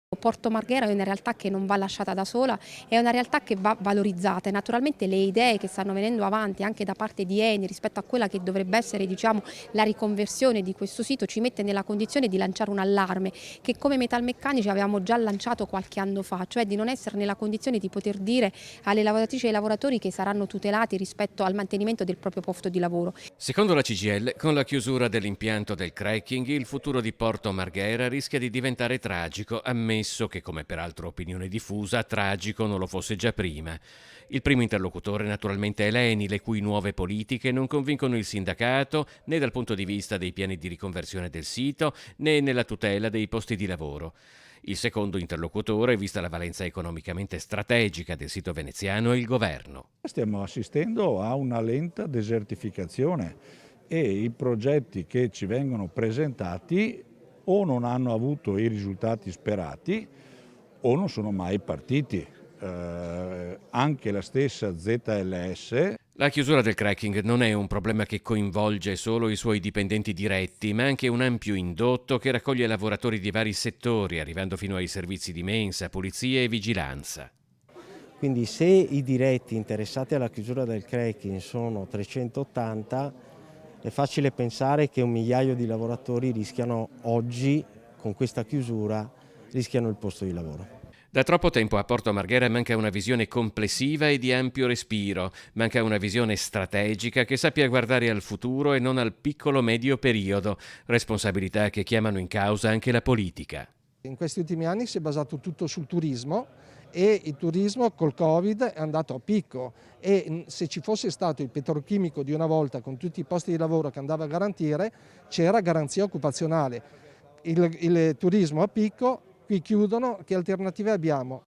Porto Marghera è una realtà che non va lasciata da sola, è una realtà che va valorizzata e naturalmente le idee che stanno venendo avanti anche da parte di Eni rispetto a quella che dovrebbe essere, diciamo, la riconversione di questo sito ci mette nella condizione di lanciare un allarme che come Metalmeccanici avevamo già lanciato qualche anno fa, cioè di non essere nella condizione di poter dire alle lavoratrici e ai lavoratori che saranno tutelati rispetto al mantenimento del proprio posto di lavoro. Secondo la CGIL, con la chiusura dell'impianto del cracking, il futuro di Porto Marghera rischia di diventare tragico, ammesso che, come peraltro opinione diffusa, tragico non lo fosse già prima. Il primo interlocutore naturalmente è l'ENI, le cui nuove politiche non convincono il sindacato né dal punto di vista dei piani di riconversione del sito né nella tutela dei posti di lavoro. Il secondo interlocutore, vista la valenza economicamente strategica del sito veneziano, è il governo. Stiamo assistendo a una lenta desertificazione e i progetti che ci vengono presentati o non hanno avuto i risultati sperati o non sono mai partiti. Anche la stessa ZLS. La chiusura del cracking non è un problema che coinvolge solo i suoi dipendenti diretti, ma anche un ampio indotto che raccoglie lavoratori di vari settori, arrivando fino ai servizi di mensa, pulizia e vigilanza. Quindi se i diretti interessati alla chiusura del cracking sono 380, è facile pensare che 1 migliaio di lavoratori rischiano oggi, con questa chiusura, rischiano il posto di lavoro. Da troppo tempo a Porto Marghera manca una visione complessiva e di ampio respiro, manca una visione strategica che sappia guardare al futuro e non al piccolo-medio periodo, responsabilità che chiamano in causa anche la politica. In questi ultimi anni si è basato tutto sul turismo e il turismo col Covid è andato a picco e se ci fosse stato il petrolchimico di una volta con tutti i posti di lavoro che andava a garantire, c'era garanzia occupazionale. Il turismo a picco, qui chiudono, che alternative abbiamo?